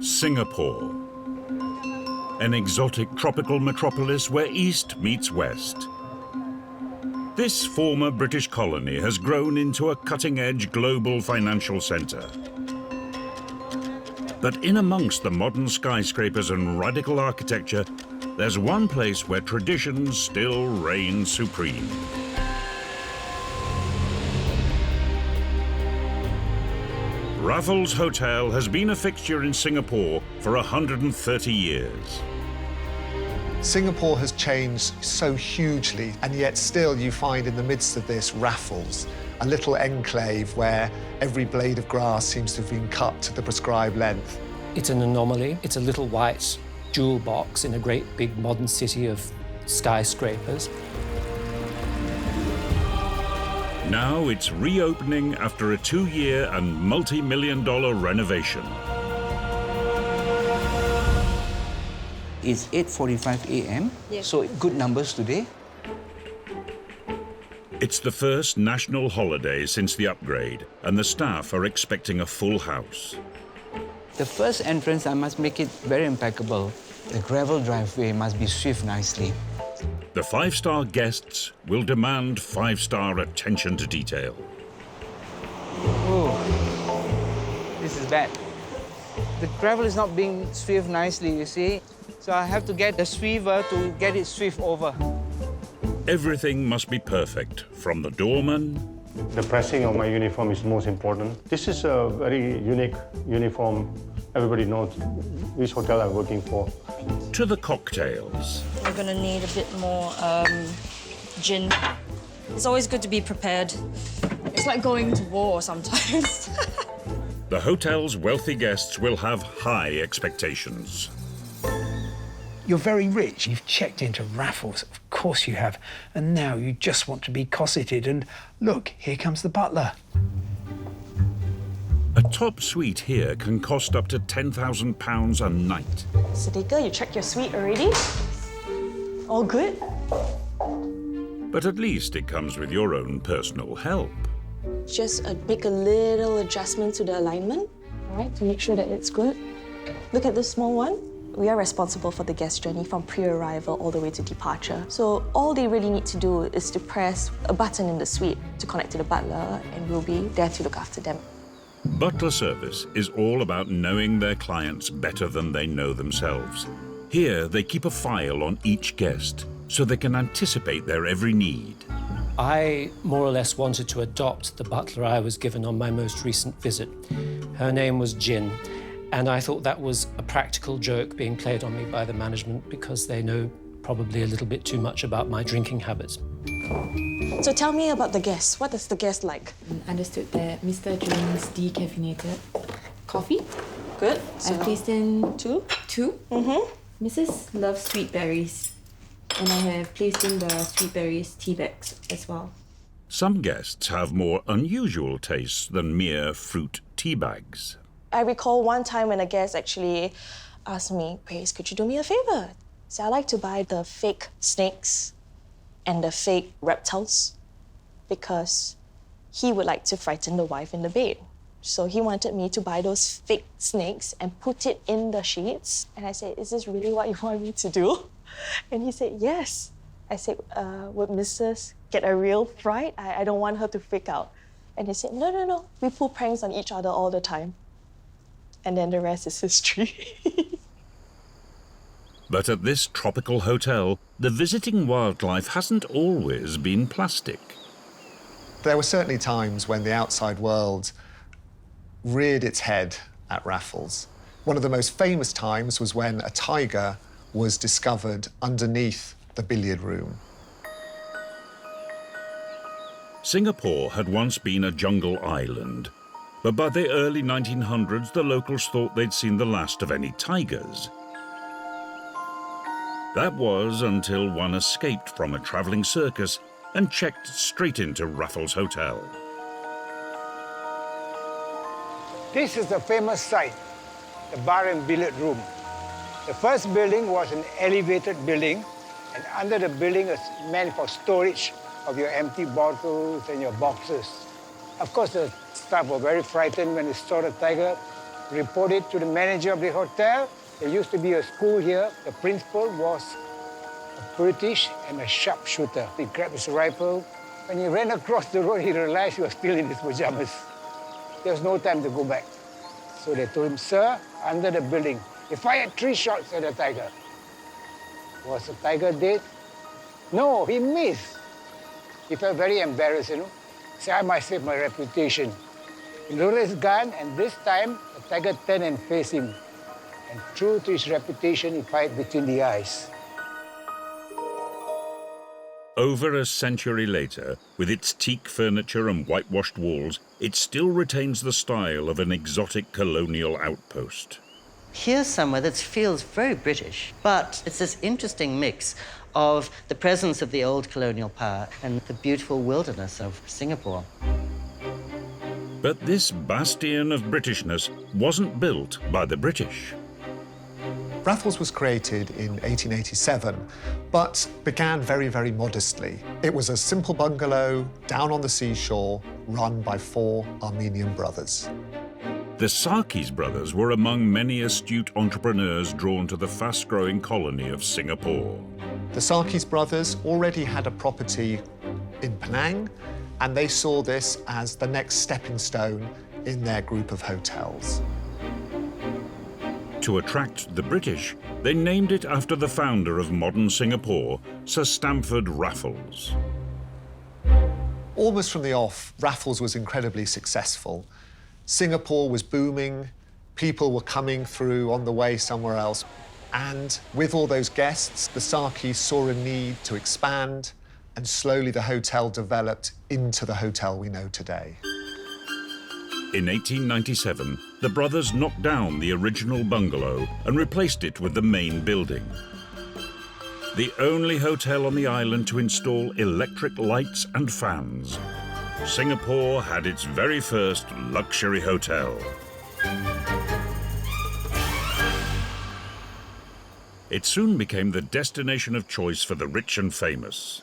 Singapore, an exotic tropical metropolis where East meets West. This former British colony has grown into a cutting-edge global financial centre. But in amongst the modern skyscrapers and radical architecture, there's one place where traditions still reign supreme. Raffles Hotel has been a fixture in Singapore for 130 years. Singapore has changed so hugely, and yet still you find in the midst of this Raffles, a little enclave where every blade of grass seems to have been cut to the prescribed length. It's an anomaly. It's a little white jewel box in a great big modern city of skyscrapers. Now it's reopening after a 2-year and multi-million-dollar renovation. It's 8:45 a.m., so good numbers today. It's the first national holiday since the upgrade, and the staff are expecting a full house. The first entrance, I must make it very impeccable. The gravel driveway must be swept nicely. The 5-star guests will demand 5-star attention to detail. Oh, this is bad. The gravel is not being swept nicely, you see. So I have to get the sweeper to get it swept over. Everything must be perfect, from the doorman. The pressing of my uniform is most important. This is a very unique uniform. Everybody knows which hotel I'm working for. To the cocktails. We're going to need a bit more gin. It's always good to be prepared. It's like going to war sometimes. The hotel's wealthy guests will have high expectations. You're very rich. You've checked into Raffles. Of course you have. And now you just want to be cosseted. And look, here comes the butler. A top suite here can cost up to £10,000 a night. Sadiqa, you checked your suite already? All good? But at least it comes with your own personal help. Just make a little adjustment to the alignment, all right, to make sure that it's good. Look at this small one. We are responsible for the guest journey from pre-arrival all the way to departure. So all they really need to do is to press a button in the suite to connect to the butler, and we'll be there to look after them. Butler service is all about knowing their clients better than they know themselves. Here, they keep a file on each guest so they can anticipate their every need. I more or less wanted to adopt the butler I was given on my most recent visit. Her name was Jin, and I thought that was a practical joke being played on me by the management because they know probably a little bit too much about my drinking habits. So tell me about the guests. What is the guest like? Understood that Mr. drinks decaffeinated coffee. Good. I placed in two. Mm-hmm. Mrs. loves sweet berries. And I have placed in the sweet berries tea bags as well. Some guests have more unusual tastes than mere fruit tea bags. I recall one time when a guest actually asked me, Grace, could you do me a favor? So I like to buy the fake snakes and the fake reptiles because he would like to frighten the wife in the bed. So he wanted me to buy those fake snakes and put it in the sheets. And I said, is this really what you want me to do? And he said, yes. I said, would Mrs. get a real fright? I don't want her to freak out. And he said, no. We pull pranks on each other all the time. And then the rest is history. But at this tropical hotel, the visiting wildlife hasn't always been plastic. There were certainly times when the outside world reared its head at Raffles. One of the most famous times was when a tiger was discovered underneath the billiard room. Singapore had once been a jungle island, but by the early 1900s, the locals thought they'd seen the last of any tigers. That was until one escaped from a travelling circus and checked straight into Raffles Hotel. This is the famous site, the bar and billiard room. The first building was an elevated building, and under the building is meant for storage of your empty bottles and your boxes. Of course, the staff were very frightened when they saw the tiger. reported to the manager of the hotel. There used to be a school here. The principal was a British and a sharpshooter. He grabbed his rifle. When he ran across the road, he realized he was still in his pajamas. There was no time to go back. So they told him, sir, under the building. He fired 3 shots at the tiger. Was the tiger dead? No, he missed. He felt very embarrassed, you know. He said, I might save my reputation. He loaded his gun, and this time, the tiger turned and faced him. And true to his reputation, he fired between the eyes. Over a century later, with its teak furniture and whitewashed walls, it still retains the style of an exotic colonial outpost. Here's somewhere that feels very British, but it's this interesting mix of the presence of the old colonial power and the beautiful wilderness of Singapore. But this bastion of Britishness wasn't built by the British. Raffles was created in 1887, but began very, very modestly. It was a simple bungalow down on the seashore, run by 4 Armenian brothers. The Sarkis brothers were among many astute entrepreneurs drawn to the fast-growing colony of Singapore. The Sarkis brothers already had a property in Penang, and they saw this as the next stepping stone in their group of hotels. To attract the British, they named it after the founder of modern Singapore, Sir Stamford Raffles. Almost from the off, Raffles was incredibly successful. Singapore was booming, people were coming through on the way somewhere else, and with all those guests, the Sarkis saw a need to expand, and slowly the hotel developed into the hotel we know today. In 1897, the brothers knocked down the original bungalow and replaced it with the main building. The only hotel on the island to install electric lights and fans. Singapore had its very first luxury hotel. It soon became the destination of choice for the rich and famous.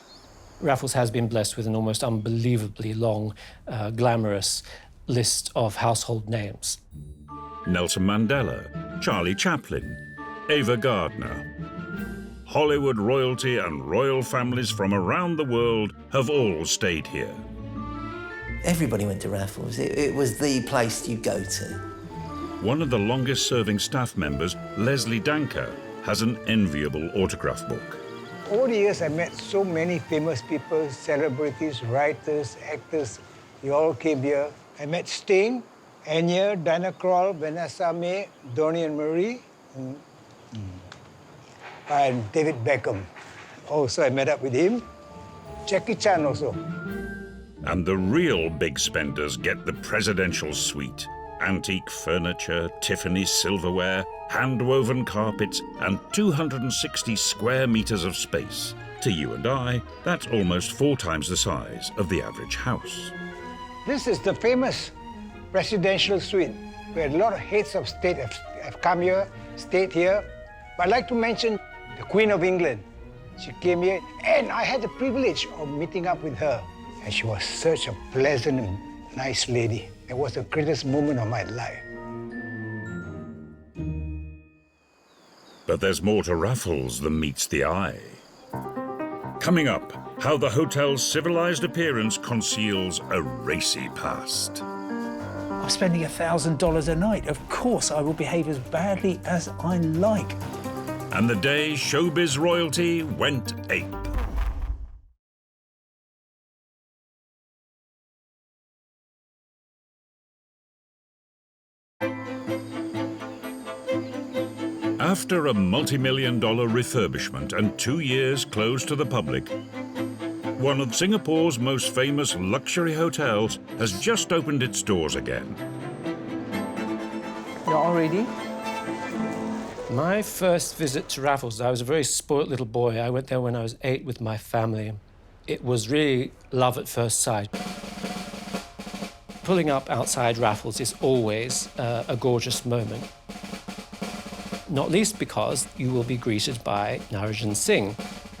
Raffles has been blessed with an almost unbelievably long, glamorous list of household names. Nelson Mandela, Charlie Chaplin, Ava Gardner. Hollywood royalty and royal families from around the world have all stayed here. Everybody went to Raffles. It was the place you go to. One of the longest-serving staff members, Leslie Danker, has an enviable autograph book. Over the years, I met so many famous people, celebrities, writers, actors. They all came here. I met Sting, Anya, Diana Krall, Vanessa Mae, Donnie and Marie, and David Beckham. Also, I met up with him. Jackie Chan also. And the real big spenders get the presidential suite. Antique furniture, Tiffany silverware, hand-woven carpets, and 260 square meters of space. To you and I, that's almost 4 times the size of the average house. This is the famous presidential suite, where a lot of heads of state have come here, stayed here. But I'd like to mention the Queen of England. She came here, and I had the privilege of meeting up with her. And she was such a pleasant and nice lady. It was the greatest moment of my life. But there's more to Raffles than meets the eye. Coming up, how the hotel's civilized appearance conceals a racy past. I'm spending $1,000 a night. Of course, I will behave as badly as I like. And the day showbiz royalty went ape. After a multi-million-dollar refurbishment and 2 years closed to the public, one of Singapore's most famous luxury hotels has just opened its doors again. You're all ready? My first visit to Raffles, I was a very spoilt little boy. I went there when I was 8 with my family. It was really love at first sight. Pulling up outside Raffles is always a gorgeous moment. Not least because you will be greeted by Narayan Singh,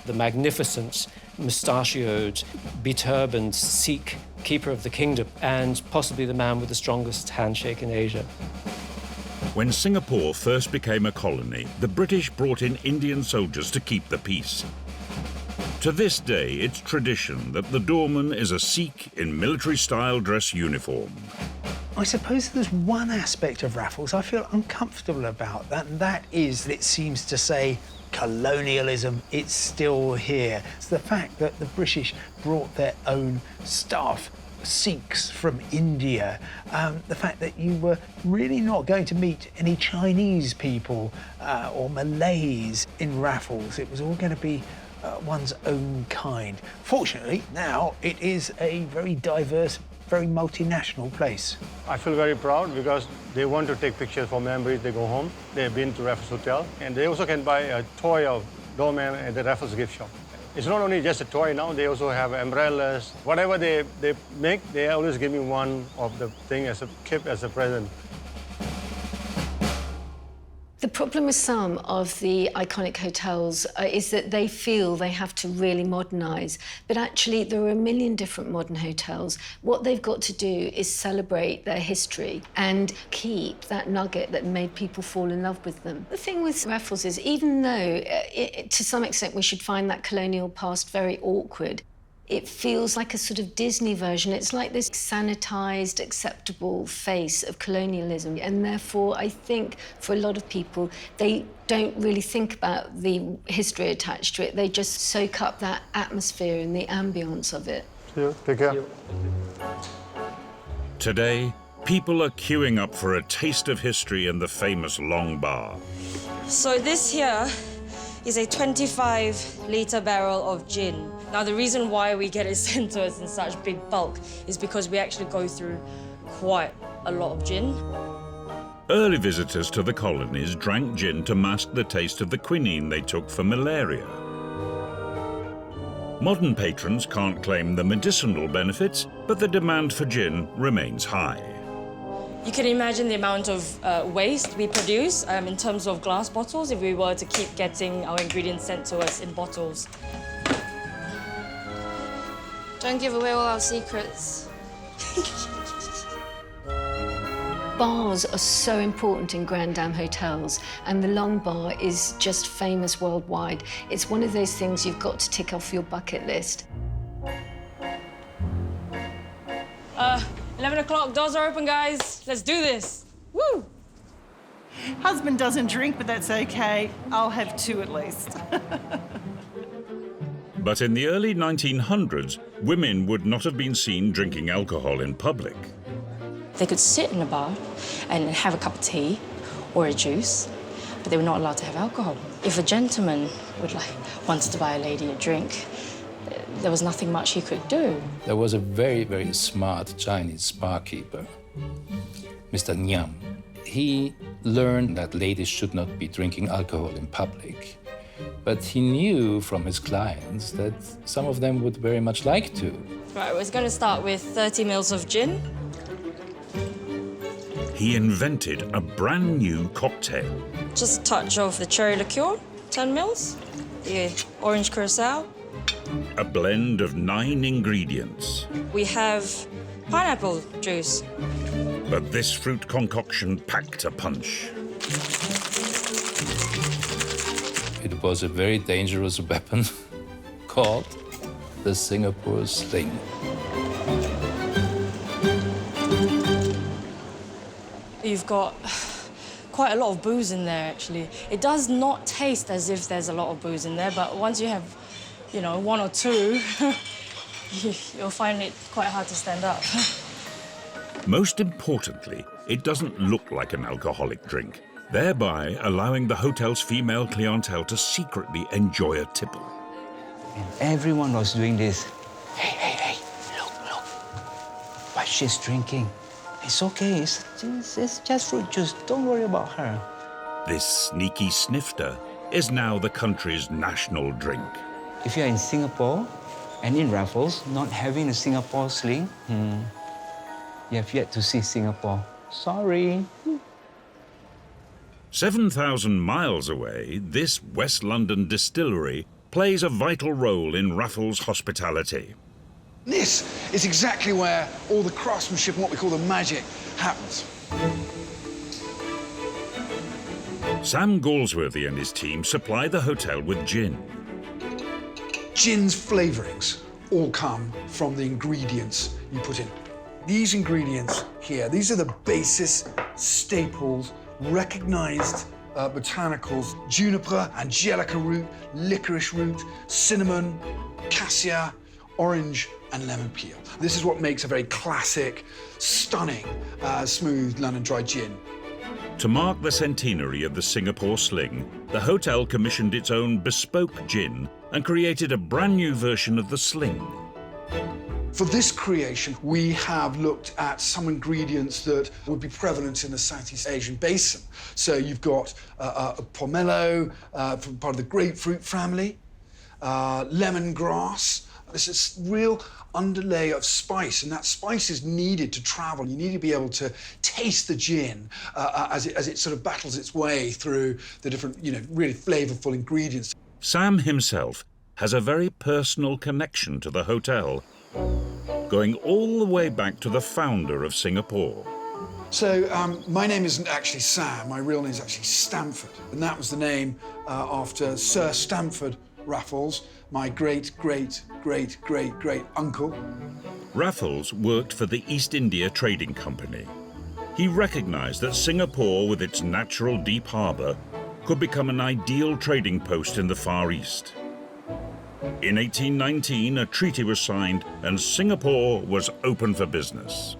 the magnificent, mustachioed, beturbaned Sikh keeper of the kingdom, and possibly the man with the strongest handshake in Asia. When Singapore first became a colony, the British brought in Indian soldiers to keep the peace. To this day, it's tradition that the doorman is a Sikh in military-style dress uniform. I suppose there's one aspect of Raffles I feel uncomfortable about, and that is that it seems to say colonialism, it's still here. It's the fact that the British brought their own staff, Sikhs from India, the fact that you were really not going to meet any Chinese people or Malays in Raffles. It was all going to be one's own kind. Fortunately, now it is a very diverse, very multinational place. I feel very proud because they want to take pictures for memories. They go home. They've been to Raffles Hotel, and they also can buy a toy of doorman at the Raffles gift shop. It's not only just a toy now, they also have umbrellas. Whatever they make, they always give me one of the thing as a gift, as a present. The problem with some of the iconic hotels is that they feel they have to really modernise, but actually there are a million different modern hotels. What they've got to do is celebrate their history and keep that nugget that made people fall in love with them. The thing with Raffles is, even though to some extent we should find that colonial past very awkward, it feels like a sort of Disney version. It's like this sanitised, acceptable face of colonialism. And therefore, I think for a lot of people, they don't really think about the history attached to it. They just soak up that atmosphere and the ambience of it. Yeah, take care. Today, people are queuing up for a taste of history in the famous Long Bar. So this here is a 25-litre barrel of gin. Now, the reason why we get it sent to us in such big bulk is because we actually go through quite a lot of gin. Early visitors to the colonies drank gin to mask the taste of the quinine they took for malaria. Modern patrons can't claim the medicinal benefits, but the demand for gin remains high. You can imagine the amount of waste we produce in terms of glass bottles if we were to keep getting our ingredients sent to us in bottles. Don't give away all our secrets. Bars are so important in Grand Dam hotels, and the Long Bar is just famous worldwide. It's one of those things you've got to tick off your bucket list. 11 o'clock, doors are open, guys. Let's do this. Woo! Husband doesn't drink, but that's okay. I'll have 2 at least. But in the early 1900s, women would not have been seen drinking alcohol in public. They could sit in a bar and have a cup of tea or a juice, but they were not allowed to have alcohol. If a gentleman wanted to buy a lady a drink, there was nothing much he could do. There was a very, very smart Chinese barkeeper, Mr. Nyam. He learned that ladies should not be drinking alcohol in public, but he knew from his clients that some of them would very much like to. Right, we're going to start with 30 mils of gin. He invented a brand new cocktail. Just a touch of the cherry liqueur, 10 mils. The orange curacao. A blend of 9 ingredients. We have pineapple juice. But this fruit concoction packed a punch. It was a very dangerous weapon called the Singapore Sling. You've got quite a lot of booze in there, actually. It does not taste as if there's a lot of booze in there, but once you have, 1 or 2, you'll find it quite hard to stand up. Most importantly, it doesn't look like an alcoholic drink, thereby allowing the hotel's female clientele to secretly enjoy a tipple. And everyone was doing this. Hey, look. What she's drinking. It's okay, it's just fruit juice. Don't worry about her. This sneaky snifter is now the country's national drink. If you're in Singapore and in Raffles, not having a Singapore sling, you have yet to see Singapore. Sorry. 7,000 miles away, this West London distillery plays a vital role in Raffles hospitality. This is exactly where all the craftsmanship and what we call the magic happens. Sam Galsworthy and his team supply the hotel with gin. Gin's flavourings all come from the ingredients you put in. These ingredients here, these are the basis, staples, recognised botanicals: juniper, angelica root, licorice root, cinnamon, cassia, orange and lemon peel. This is what makes a very classic, stunning, smooth London dry gin. To mark the centenary of the Singapore Sling, the hotel commissioned its own bespoke gin and created a brand new version of the Sling. For this creation, we have looked at some ingredients that would be prevalent in the Southeast Asian basin. So you've got pomelo, from part of the grapefruit family, lemongrass. This is real underlay of spice, and that spice is needed to travel. You need to be able to taste the gin as it sort of battles its way through the different, really flavourful ingredients. Sam himself has a very personal connection to the hotel, going all the way back to the founder of Singapore. So my name isn't actually Sam, my real name is actually Stamford, and that was the name after Sir Stamford Raffles, my great-great-great-great-great-uncle. Raffles worked for the East India Trading Company. He recognised that Singapore, with its natural deep harbour, could become an ideal trading post in the Far East. In 1819, a treaty was signed and Singapore was open for business.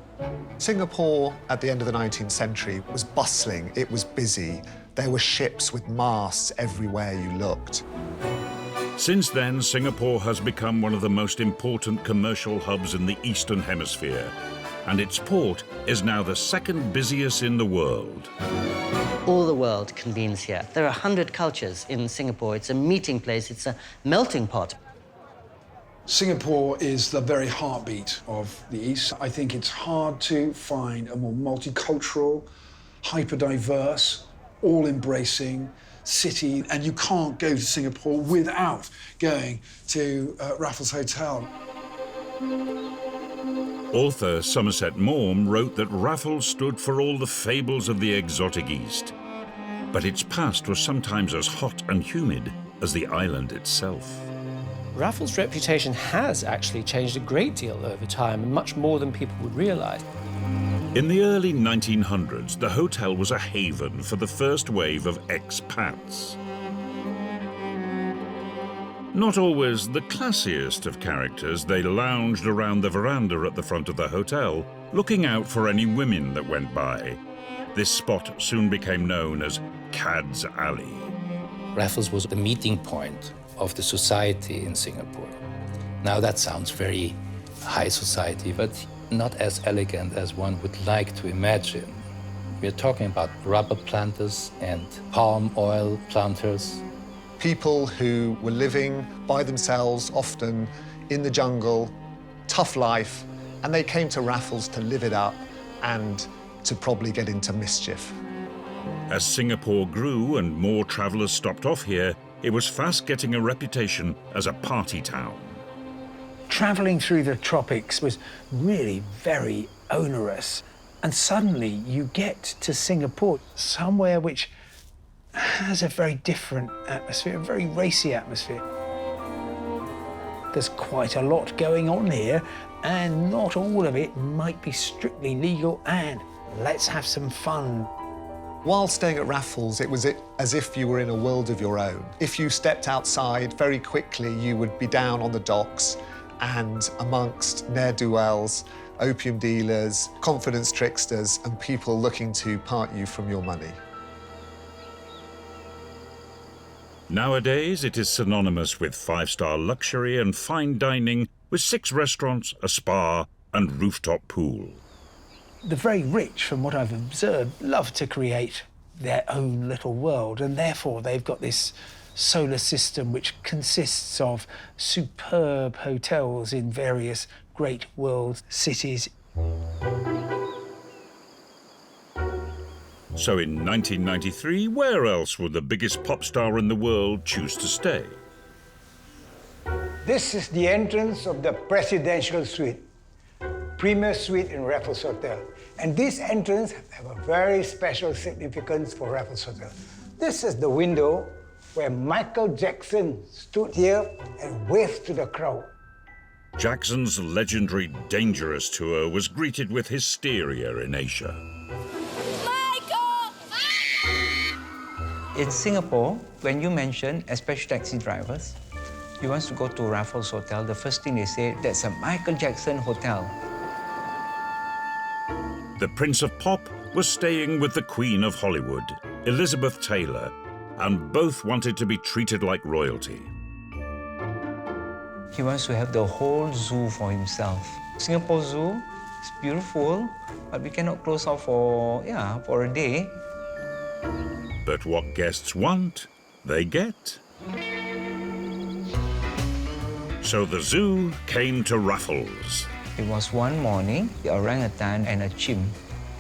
Singapore, at the end of the 19th century, was bustling, it was busy. There were ships with masts everywhere you looked. Since then, Singapore has become one of the most important commercial hubs in the Eastern Hemisphere, and its port is now the second busiest in the world. All the world convenes here. There are 100 cultures in Singapore. It's a meeting place. It's a melting pot. Singapore is the very heartbeat of the East. I think it's hard to find a more multicultural, hyper-diverse, all-embracing city, and you can't go to Singapore without going to Raffles Hotel. Author Somerset Maugham wrote that Raffles stood for all the fables of the exotic East, but its past was sometimes as hot and humid as the island itself. Raffles' reputation has actually changed a great deal over time, and much more than people would realise. In the early 1900s, the hotel was a haven for the first wave of expats. Not always the classiest of characters, they lounged around the veranda at the front of the hotel, looking out for any women that went by. This spot soon became known as Cad's Alley. Raffles was the meeting point of the society in Singapore. Now that sounds very high society, but not as elegant as one would like to imagine. We're talking about rubber planters and palm oil planters. People who were living by themselves, often in the jungle, tough life, and they came to Raffles to live it up and to probably get into mischief. As Singapore grew and more travellers stopped off here, it was fast getting a reputation as a party town. Travelling through the tropics was really very onerous. And suddenly you get to Singapore, somewhere which has a very different atmosphere, a very racy atmosphere. There's quite a lot going on here, and not all of it might be strictly legal, and let's have some fun. While staying at Raffles, it was as if you were in a world of your own. If you stepped outside, very quickly you would be down on the docks and amongst ne'er-do-wells, opium dealers, confidence tricksters, and people looking to part you from your money. Nowadays, it is synonymous with five-star luxury and fine dining, with 6 restaurants, a spa, and rooftop pool. The very rich, from what I've observed, love to create their own little world, and therefore they've got this solar system which consists of superb hotels in various great world cities. So in 1993, where else would the biggest pop star in the world choose to stay? This is the entrance of the presidential suite, premier suite in Raffles Hotel. And this entrance have a very special significance for Raffles Hotel. This is the window where Michael Jackson stood here and waved to the crowd. Jackson's legendary Dangerous tour was greeted with hysteria in Asia. In Singapore, when you mention, especially taxi drivers, you want to go to Raffles Hotel, the first thing they say, that's a Michael Jackson hotel. The Prince of Pop was staying with the Queen of Hollywood, Elizabeth Taylor, and both wanted to be treated like royalty. He wants to have the whole zoo for himself. Singapore Zoo is beautiful, but we cannot close off for a day. But what guests want, they get. So the zoo came to Raffles. It was one morning, the orangutan and a chimp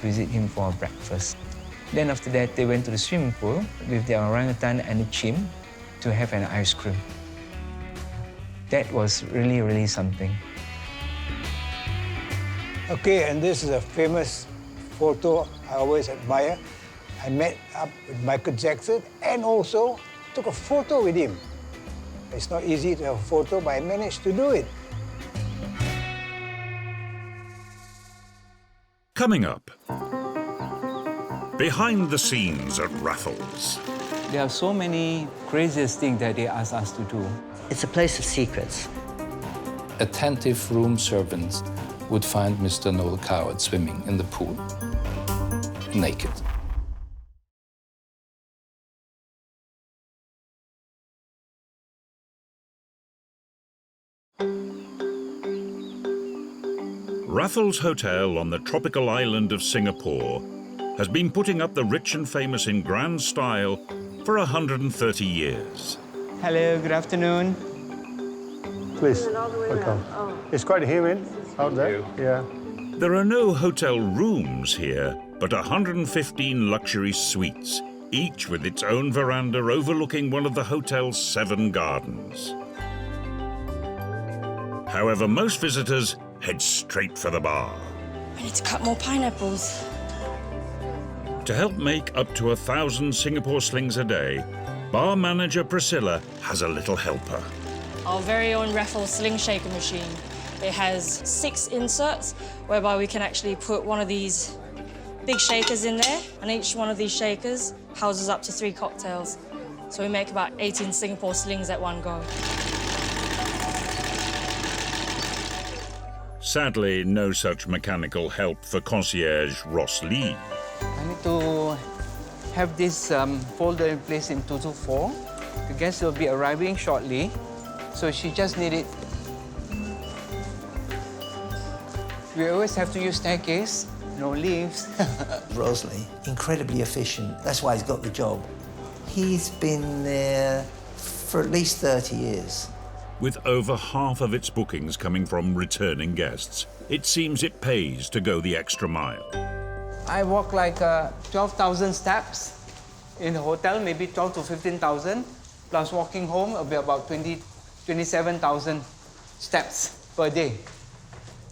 visit him for breakfast. Then after that, they went to the swimming pool with the orangutan and the chimp to have an ice cream. That was really, really something. Okay, and this is a famous photo I always admire. I met up with Michael Jackson and also took a photo with him. It's not easy to have a photo, but I managed to do it. Coming up, behind the scenes at Raffles. There are so many craziest things that they ask us to do. It's a place of secrets. Attentive room servants would find Mr. Noel Coward swimming in the pool, naked. Raffles Hotel on the tropical island of Singapore has been putting up the rich and famous in grand style for 130 years. Hello, good afternoon. Please, welcome. It's quite humid out there. Yeah. There are no hotel rooms here, but 115 luxury suites, each with its own veranda overlooking one of the hotel's 7 gardens. However, most visitors head straight for the bar. I need to cut more pineapples. To help make up to 1,000 Singapore slings a day, bar manager Priscilla has a little helper. Our very own Raffles sling shaker machine. It has 6 inserts, whereby we can actually put one of these big shakers in there, and each one of these shakers houses up to 3 cocktails. So we make about 18 Singapore slings at one go. Sadly, no such mechanical help for concierge Ross Lee. I need to have this folder in place in 224. The guests will be arriving shortly, so she just need it. We always have to use staircase, no lifts. Rosley, incredibly efficient. That's why he's got the job. He's been there for at least 30 years. With over half of its bookings coming from returning guests, it seems it pays to go the extra mile. I walk like 12,000 steps in the hotel, maybe 12 to 15,000. Plus walking home, it'll be about 27,000 steps per day.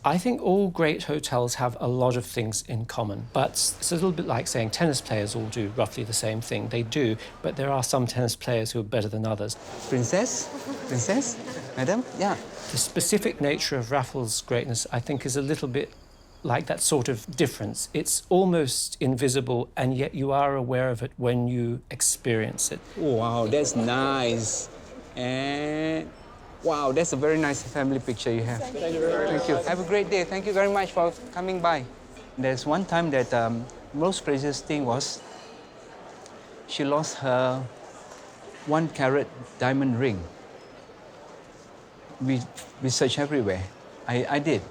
I think all great hotels have a lot of things in common, but it's a little bit like saying tennis players all do roughly the same thing. They do, but there are some tennis players who are better than others. Princess? Princess? Madam? Yeah. The specific nature of Raffles' greatness, I think, is a little bit like that sort of difference. It's almost invisible, and yet you are aware of it when you experience it. Oh, wow, that's nice. And wow, that's a very nice family picture you have. Thank you very much. Thank you. Have a great day. Thank you very much for coming by. There's one time that most craziest thing was she lost her 1-carat diamond ring. We searched everywhere. I did.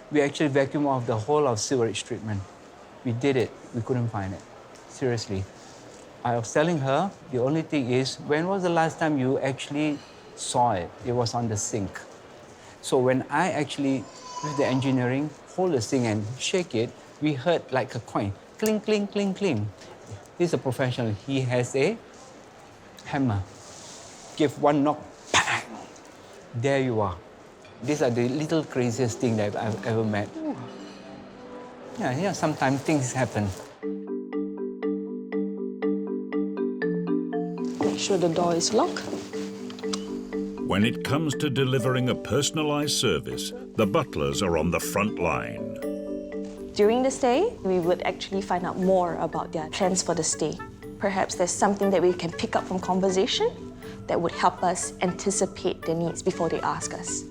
We actually vacuumed off the whole of sewage treatment. We did it. We couldn't find it. Seriously. I was telling her, the only thing is, when was the last time you actually saw it? It was on the sink. So when I actually, with the engineering, hold the sink and shake it, we heard like a coin. Cling, cling, cling, cling. He's a professional. He has a hammer. Give one knock, bang! There you are. These are the little craziest thing that I've ever met. Yeah, sometimes things happen. sure the door is locked. When it comes to delivering a personalised service, the butlers are on the front line. During the stay, we would actually find out more about their plans for the stay. Perhaps there's something that we can pick up from conversation that would help us anticipate their needs before they ask us.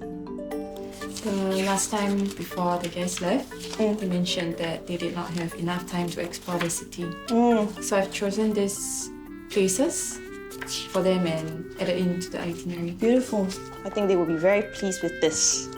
The last time before the guests left, they mentioned that they did not have enough time to explore the city. So I've chosen these places for them and added into the itinerary. Beautiful. I think they will be very pleased with this.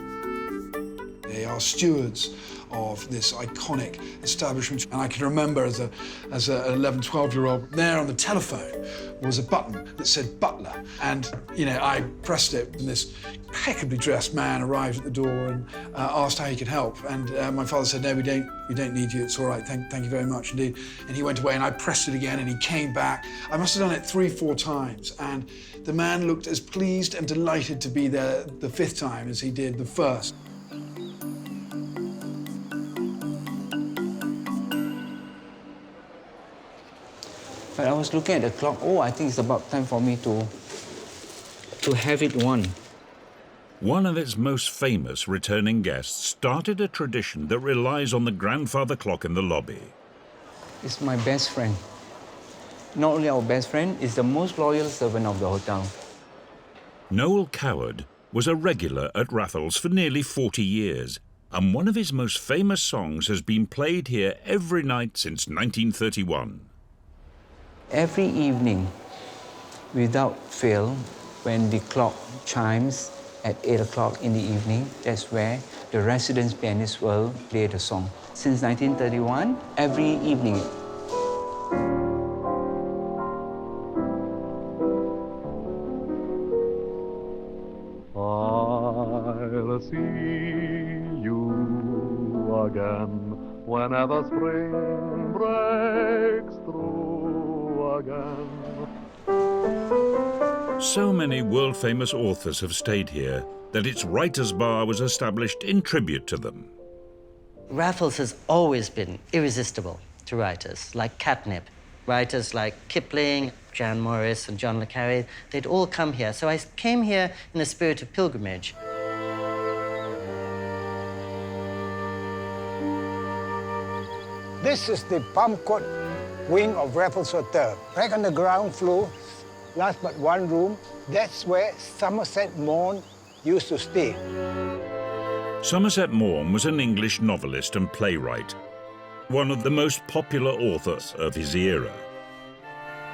They are stewards of this iconic establishment. And I can remember as an 11, 12-year-old, there on the telephone was a button that said butler. And, you know, I pressed it and this impeccably dressed man arrived at the door and asked how he could help. And my father said, no, we don't need you, it's all right, thank you very much indeed. And he went away and I pressed it again and he came back. I must have done it 3, 4 times. And the man looked as pleased and delighted to be there the 5th time as he did the 1st. But I was looking at the clock. Oh, I think it's about time for me to have it won. One of its most famous returning guests started a tradition that relies on the grandfather clock in the lobby. It's my best friend. Not only our best friend, it's the most loyal servant of the hotel. Noel Coward was a regular at Raffles for nearly 40 years, and one of his most famous songs has been played here every night since 1931. Every evening, without fail, when the clock chimes at 8 o'clock in the evening, that's where the residence pianist will play the song. Since 1931, every evening. I'll see you again whenever spring breaks through again. So many world-famous authors have stayed here that its writers' bar was established in tribute to them. Raffles has always been irresistible to writers like catnip. Writers like Kipling, Jan Morris, and John le Carré, they'd all come here. So I came here in a spirit of pilgrimage. This is the palm court wing of Raffles Hotel. Right on the ground floor, last but one room, that's where Somerset Maugham used to stay. Somerset Maugham was an English novelist and playwright, one of the most popular authors of his era.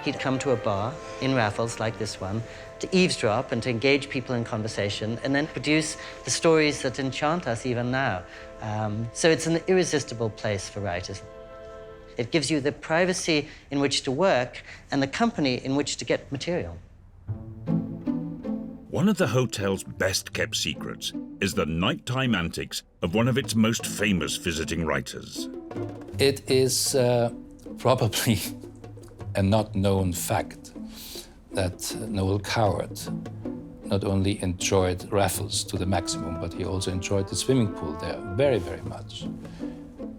He'd come to a bar in Raffles, like this one, to eavesdrop and to engage people in conversation and then produce the stories that enchant us even now. So it's an irresistible place for writers. It gives you the privacy in which to work and the company in which to get material. One of the hotel's best-kept secrets is the nighttime antics of one of its most famous visiting writers. It is probably a not known fact that Noel Coward not only enjoyed Raffles to the maximum, but he also enjoyed the swimming pool there very, very much.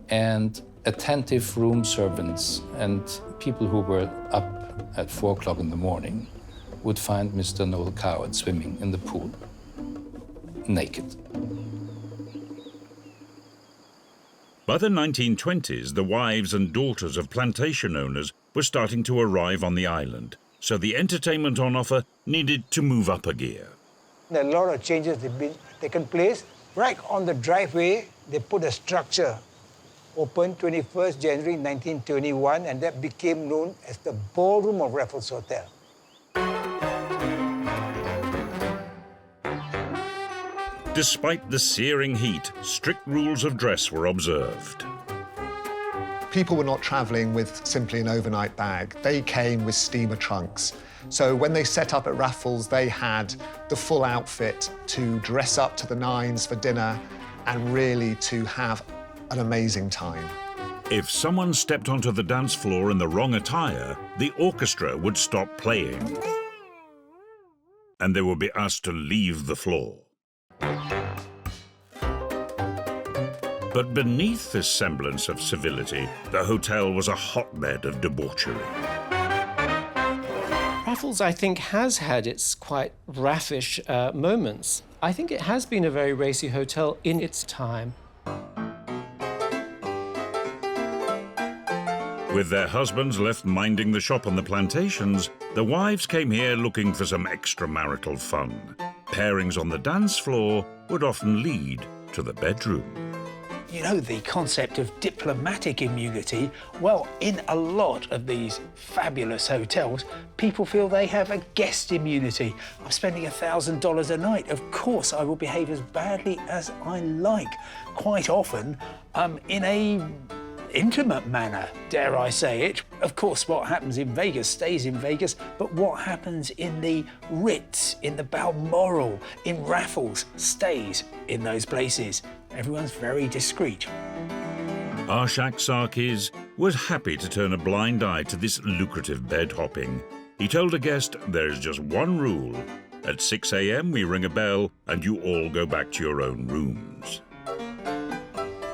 And attentive room servants and people who were up at 4 o'clock in the morning would find Mr. Noel Coward swimming in the pool, naked. By the 1920s, the wives and daughters of plantation owners were starting to arrive on the island, so the entertainment on offer needed to move up a gear. There are a lot of changes that have been taken place. Right on the driveway, they put a structure, opened 21st January 1921, and that became known as the Ballroom of Raffles Hotel. Despite the searing heat, strict rules of dress were observed. People were not travelling with simply an overnight bag. They came with steamer trunks. So when they set up at Raffles, they had the full outfit to dress up to the nines for dinner and really to have an amazing time. If someone stepped onto the dance floor in the wrong attire, the orchestra would stop playing, and they would be asked to leave the floor. But beneath this semblance of civility, the hotel was a hotbed of debauchery. Raffles, I think, has had its quite raffish moments. I think it has been a very racy hotel in its time. With their husbands left minding the shop on the plantations, the wives came here looking for some extramarital fun. Pairings on the dance floor would often lead to the bedroom. You know, the concept of diplomatic immunity, well, in a lot of these fabulous hotels, people feel they have a guest immunity. I'm spending $1,000 a night. Of course, I will behave as badly as I like. Quite often, in a intimate manner, dare I say it. Of course, what happens in Vegas stays in Vegas, but what happens in the Ritz, in the Balmoral, in Raffles, stays in those places. Everyone's very discreet. Arshak Sarkis was happy to turn a blind eye to this lucrative bed hopping. He told a guest there is just one rule. At 6 a.m. we ring a bell and you all go back to your own rooms.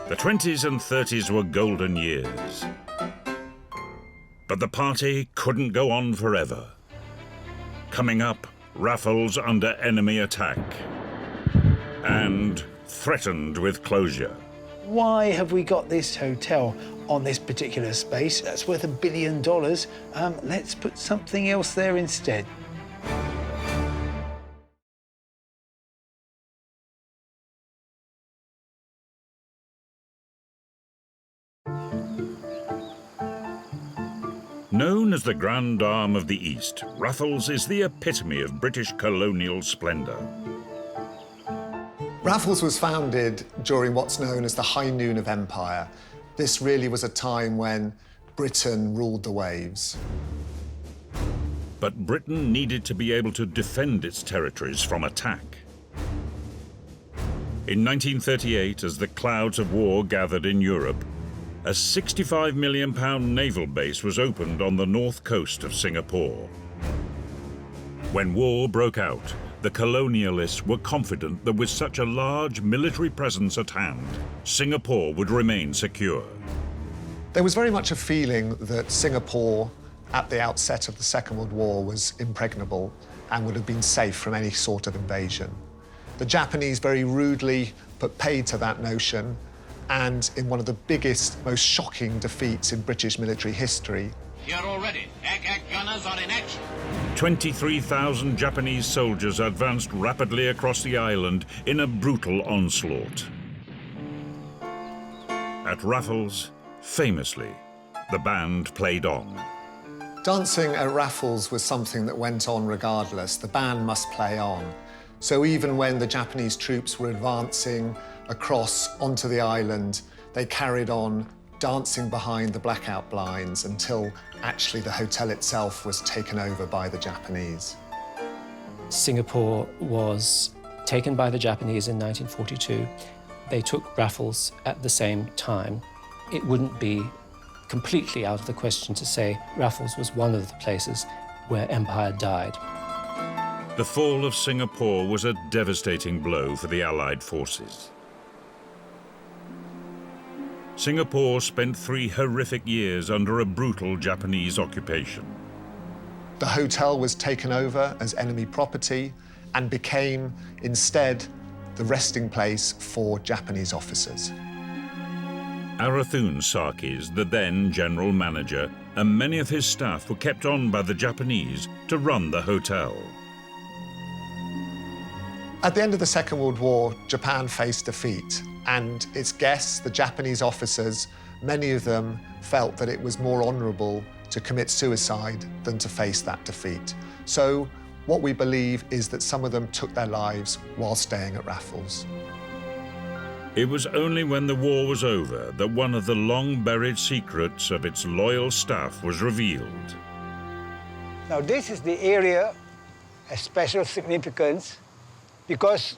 The 20s and 30s were golden years. But the party couldn't go on forever. Coming up, Raffles under enemy attack and threatened with closure. Why have we got this hotel on this particular space? That's worth $1 billion. Let's put something else there instead. Known as the Grand Arm of the East, Raffles is the epitome of British colonial splendour. Raffles was founded during what's known as the high noon of empire. This really was a time when Britain ruled the waves. But Britain needed to be able to defend its territories from attack. In 1938, as the clouds of war gathered in Europe, a £65 million naval base was opened on the north coast of Singapore. When war broke out, the colonialists were confident that with such a large military presence at hand, Singapore would remain secure. There was very much a feeling that Singapore, at the outset of the Second World War, was impregnable and would have been safe from any sort of invasion. The Japanese very rudely put paid to that notion, and in one of the biggest, most shocking defeats in British military history. Here already. Ack gunners are in action. 23,000 Japanese soldiers advanced rapidly across the island in a brutal onslaught. At Raffles, famously, the band played on. Dancing at Raffles was something that went on regardless. The band must play on. So even when the Japanese troops were advancing across onto the island, they carried on dancing behind the blackout blinds until actually the hotel itself was taken over by the Japanese. Singapore was taken by the Japanese in 1942. They took Raffles at the same time. It wouldn't be completely out of the question to say Raffles was one of the places where empire died. The fall of Singapore was a devastating blow for the Allied forces. Singapore spent 3 horrific years under a brutal Japanese occupation. The hotel was taken over as enemy property and became, instead, the resting place for Japanese officers. Arathun Sarkis, the then general manager, and many of his staff were kept on by the Japanese to run the hotel. At the end of the Second World War, Japan faced defeat, and its guests, the Japanese officers, many of them felt that it was more honourable to commit suicide than to face that defeat. So what we believe is that some of them took their lives while staying at Raffles. It was only when the war was over that one of the long-buried secrets of its loyal staff was revealed. Now, this is the area of special significance because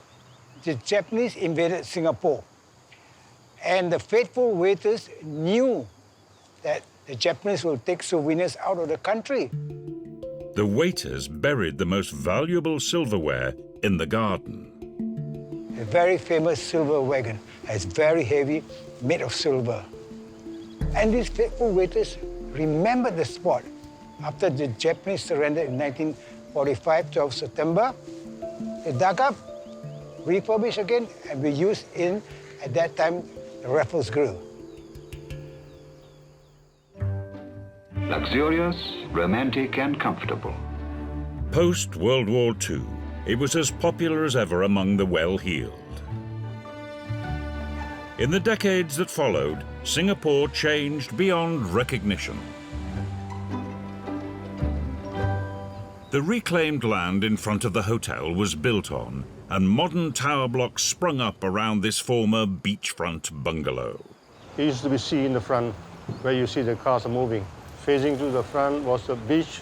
the Japanese invaded Singapore. And the faithful waiters knew that the Japanese will take souvenirs out of the country. The waiters buried the most valuable silverware in the garden. A very famous silver wagon. It's very heavy, made of silver. And these faithful waiters remembered the spot After the Japanese surrendered in 1945, 12 September, they dug up, refurbished again, and we used at that time, the Raffles Grill. Luxurious, romantic, and comfortable. Post-World War II, it was as popular as ever among the well-heeled. In the decades that followed, Singapore changed beyond recognition. The reclaimed land in front of the hotel was built on, and modern tower blocks sprung up around this former beachfront bungalow. It used to be sea in the front, where you see the cars are moving. Facing to the front was the beach.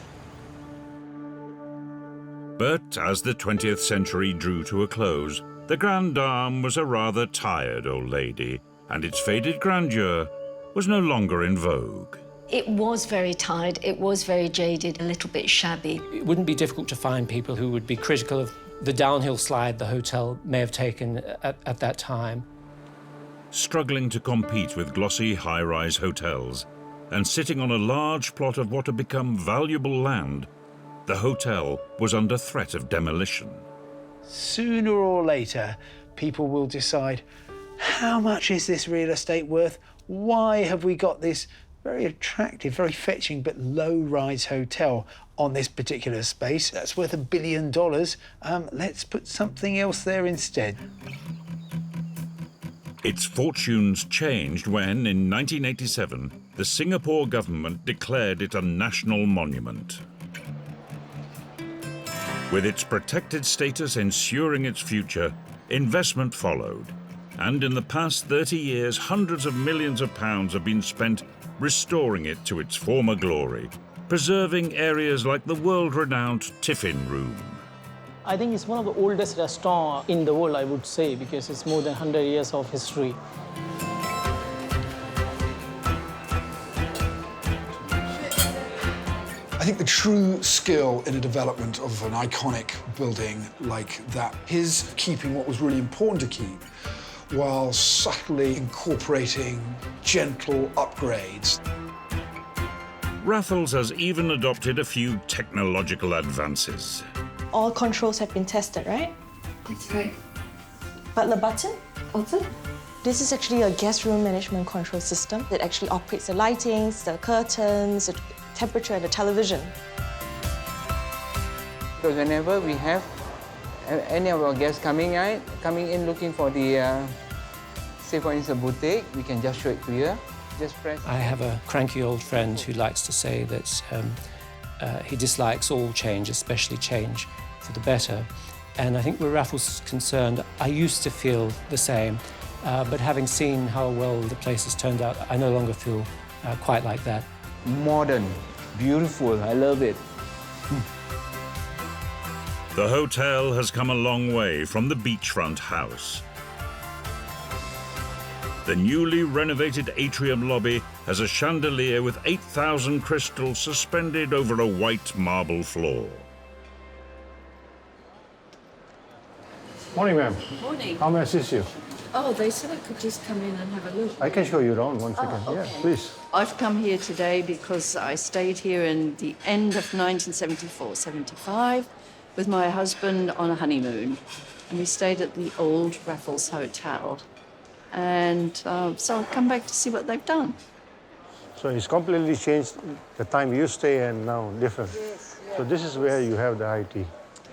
But as the 20th century drew to a close, the Grande Dame was a rather tired old lady, and its faded grandeur was no longer in vogue. It was very tired, it was very jaded, a little bit shabby. It wouldn't be difficult to find people who would be critical of the downhill slide the hotel may have taken at that time. Struggling to compete with glossy high-rise hotels and sitting on a large plot of what had become valuable land, the hotel was under threat of demolition. Sooner or later, people will decide, how much is this real estate worth? Why have we got this very attractive, very fetching, but low-rise hotel on this particular space? That's worth $1 billion. Let's put something else there instead. Its fortunes changed when, in 1987, the Singapore government declared it a national monument. With its protected status ensuring its future, investment followed. And in the past 30 years, hundreds of millions of pounds have been spent restoring it to its former glory, preserving areas like the world-renowned Tiffin Room. I think it's one of the oldest restaurants in the world, I would say, because it's more than 100 years of history. I think the true skill in a development of an iconic building like that is keeping what was really important to keep, while subtly incorporating gentle upgrades. Raffles has even adopted a few technological advances. All controls have been tested, right? That's right. But the button? Button? This is actually a guest room management control system. It actually operates the lightings, the curtains, the temperature, and the television. Because whenever we have any of our guests coming in looking for the, say for instance, boutique, we can just show it to you. Just press. I have a cranky old friend who likes to say that he dislikes all change, especially change for the better. And I think where Raffles is concerned, I used to feel the same, but having seen how well the place has turned out, I no longer feel quite like that. Modern, beautiful, I love it. The hotel has come a long way from the beachfront house. The newly renovated atrium lobby has a chandelier with 8,000 crystals suspended over a white marble floor. Morning, ma'am. Morning. How may I assist you? Oh, they said I could just come in and have a look. I can show you around 1 second. okay. Yeah, please. I've come here today because I stayed here in the end of 1974, 75 with my husband on a honeymoon. And we stayed at the old Raffles Hotel. And so I've come back to see what they've done. So it's completely changed the time you stay and now different. Yes. So this is where you have the high tea.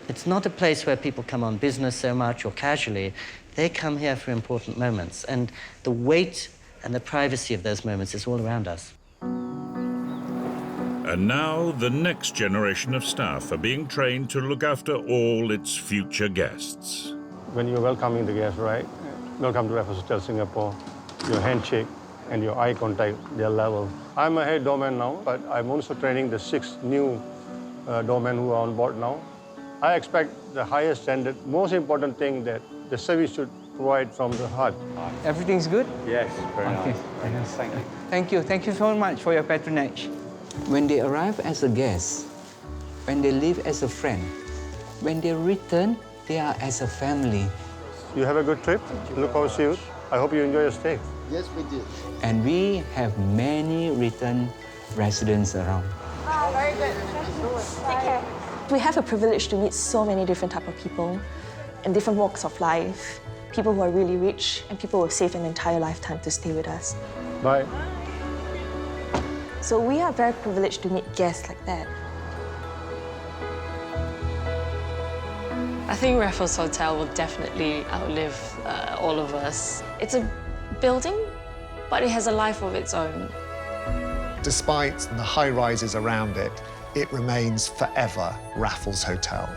It's not a place where people come on business so much or casually. They come here for important moments, and the weight and the privacy of those moments is all around us. And now the next generation of staff are being trained to look after all its future guests. When you're welcoming the guests, right? Welcome to Raffles Hotel Singapore. Your handshake and your eye contact, they're level. I'm a head doorman now, but I'm also training the 6 new doormen who are on board now. I expect the highest standard. Most important thing that the service should provide from the heart. Everything's good? Yes, very Okay. nice. Thank you. Thank you. Thank you so much for your patronage. When they arrive as a guest, when they leave as a friend, when they return, they are as a family. You have a good trip. Look forward to see you. I hope you enjoy your stay. Yes, we did. And we have many return residents around. Very good. Take care. We have a privilege to meet so many different type of people in different walks of life. People who are really rich and people who have saved an entire lifetime to stay with us. Bye. So we are very privileged to meet guests like that. I think Raffles Hotel will definitely outlive all of us. It's a building, but it has a life of its own. Despite the high rises around it, it remains forever Raffles Hotel.